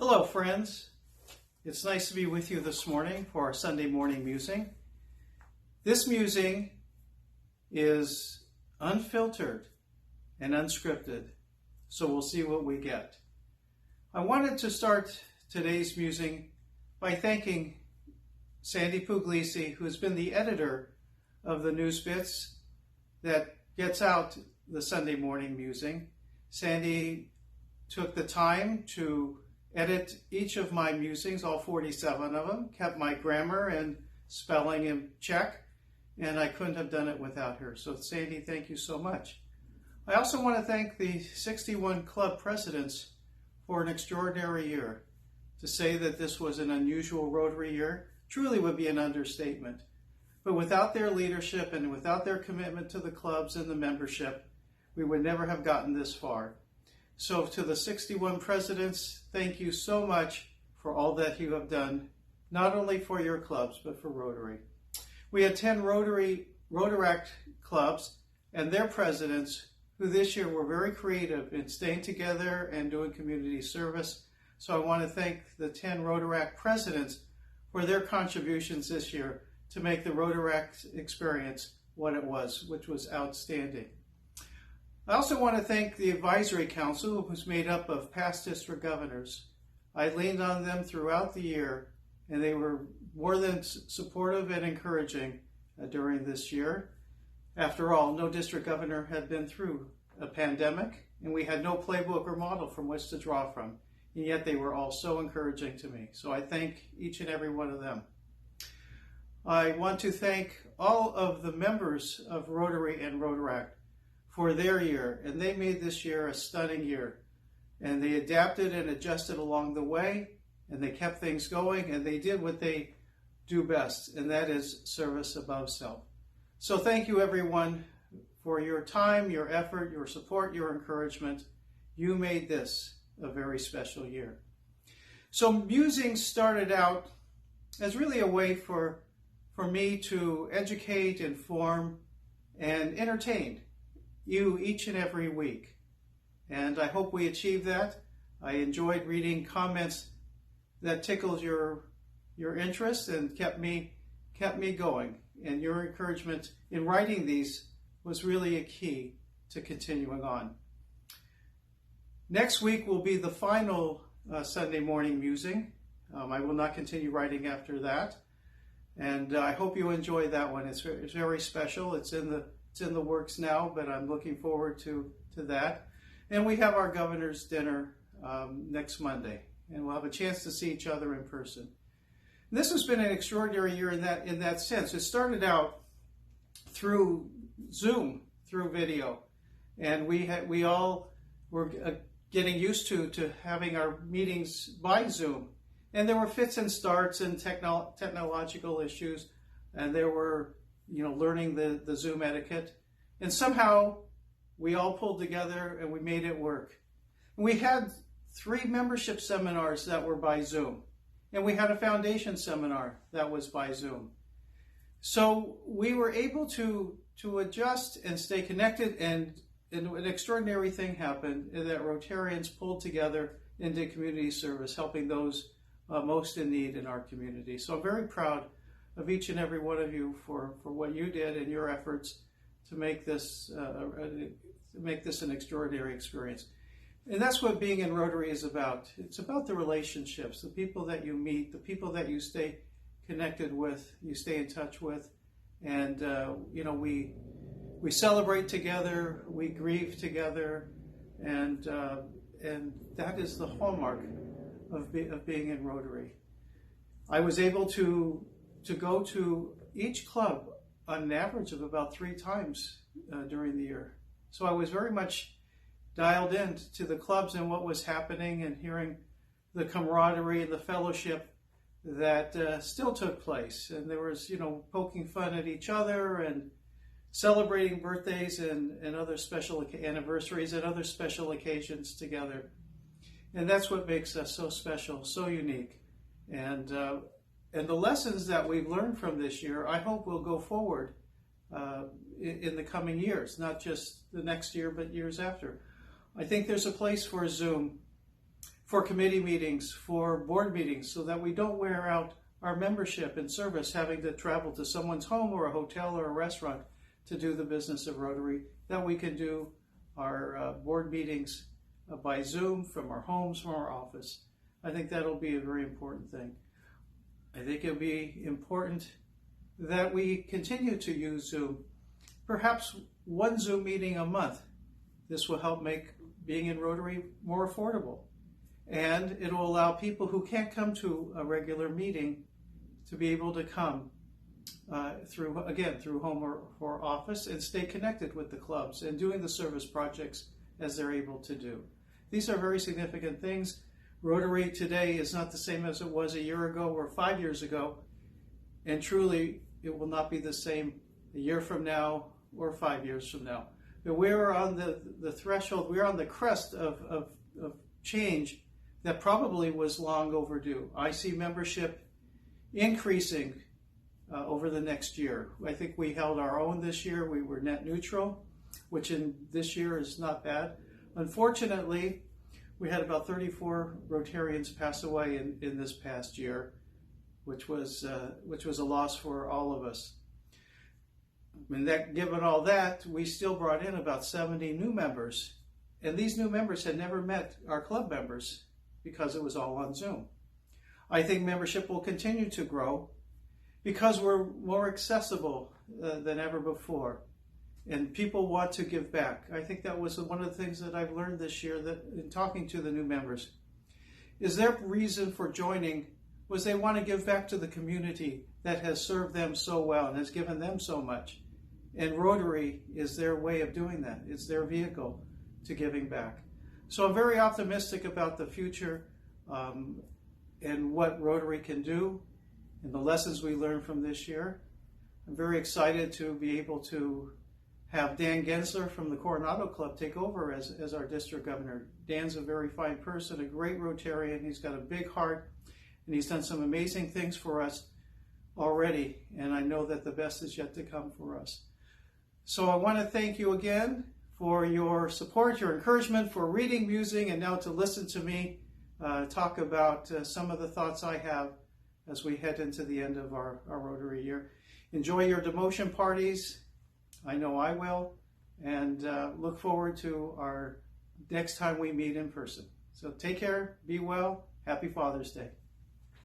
Hello, friends. It's nice to be with you this morning for our Sunday morning musing. This musing is unfiltered and unscripted, so we'll see what we get. I wanted to start today's musing by thanking Sandy Puglisi, who's been the editor of the news bits that gets out the Sunday morning musing. Sandy took the time to edit each of my musings, all 47 of them, kept my grammar and spelling in check, and I couldn't have done it without her. So Sandy, thank you so much. I also want to thank the 61 club presidents for an extraordinary year. To say that this was an unusual Rotary year truly would be an understatement. But without their leadership and without their commitment to the clubs and the membership, we would never have gotten this far. So to the 61 presidents, thank you so much for all that you have done, not only for your clubs, but for Rotary. We had 10 Rotaract clubs and their presidents who this year were very creative in staying together and doing community service. So I want to thank the 10 Rotaract presidents for their contributions this year to make the Rotaract experience what it was, which was outstanding. I also want to thank the Advisory Council, who's made up of past district governors. I leaned on them throughout the year, and they were more than supportive and encouraging during this year. After all, no district governor had been through a pandemic, and we had no playbook or model from which to draw from, and yet they were all so encouraging to me. So I thank each and every one of them. I want to thank all of the members of Rotary and Rotaract for their year, and they made this year a stunning year. And they adapted and adjusted along the way, and they kept things going, and they did what they do best, and that is service above self. So thank you, everyone, for your time, your effort, your support, your encouragement. You made this a very special year. So musing started out as really a way for me to educate, inform, and entertain you each and every week. And I hope we achieved that. I enjoyed reading comments that tickled your interest and kept me going. And your encouragement in writing these was really a key to continuing on. Next week will be the final Sunday morning musing. I will not continue writing after that. And I hope you enjoy that one. It's very special. It's in the works now, but I'm looking forward to that. And we have our governor's dinner next Monday, and we'll have a chance to see each other in person. And this has been an extraordinary year in that sense. It started out through Zoom, through video, and we all were getting used to having our meetings by Zoom. And there were fits and starts and technological issues, and there were learning the Zoom etiquette. And somehow we all pulled together and we made it work. And we had 3 membership seminars that were by Zoom. And we had a foundation seminar that was by Zoom. So we were able to adjust and stay connected, and an extraordinary thing happened that Rotarians pulled together and did community service, helping those most in need in our community. So I'm very proud of each and every one of you for what you did and your efforts to make this an extraordinary experience. And that's what being in Rotary is about. It's about the relationships, the people that you meet, the people that you stay connected with, you stay in touch with. And we celebrate together, we grieve together, and that is the hallmark of being in Rotary. I was able to go to each club on an average of about 3 times during the year. So I was very much dialed in to the clubs and what was happening, and hearing the camaraderie and the fellowship that still took place. And there was, poking fun at each other and celebrating birthdays and other special anniversaries and other special occasions together. And that's what makes us so special, so unique. And the lessons that we've learned from this year, I hope will go forward in the coming years, not just the next year, but years after. I think there's a place for Zoom for committee meetings, for board meetings, so that we don't wear out our membership and service having to travel to someone's home or a hotel or a restaurant to do the business of Rotary, that we can do our board meetings by Zoom from our homes, from our office. I think that'll be a very important thing. I think it'll be important that we continue to use Zoom, perhaps one Zoom meeting a month. This will help make being in Rotary more affordable. And it will allow people who can't come to a regular meeting to be able to come through home or office and stay connected with the clubs and doing the service projects as they're able to do. These are very significant things. Rotary today is not the same as it was a year ago or 5 years ago, and truly it will not be the same a year from now or 5 years from now. But we're on the threshold, we're on the crest of change that probably was long overdue. I see membership increasing over the next year. I think we held our own this year. We were net neutral, which in this year is not bad. Unfortunately, we had about 34 Rotarians pass away in this past year, which was a loss for all of us. And given all that, we still brought in about 70 new members, and these new members had never met our club members because it was all on Zoom. I think membership will continue to grow because we're more accessible than ever before, and people want to give back. I think that was one of the things that I've learned this year, that in talking to the new members, is their reason for joining was they want to give back to the community that has served them so well and has given them so much. And Rotary is their way of doing that. It's their vehicle to giving back. So I'm very optimistic about the future and what Rotary can do and the lessons we learned from this year. I'm very excited to be able to have Dan Gensler from the Coronado Club take over as our district governor. Dan's a very fine person, a great Rotarian. He's got a big heart, and he's done some amazing things for us already, and I know that the best is yet to come for us. So I want to thank you again for your support, your encouragement, for reading, musing, and now to listen to me talk about some of the thoughts I have as we head into the end of our Rotary year. Enjoy your demotion parties. I know I will, and look forward to our next time we meet in person. So take care, be well, happy Father's Day.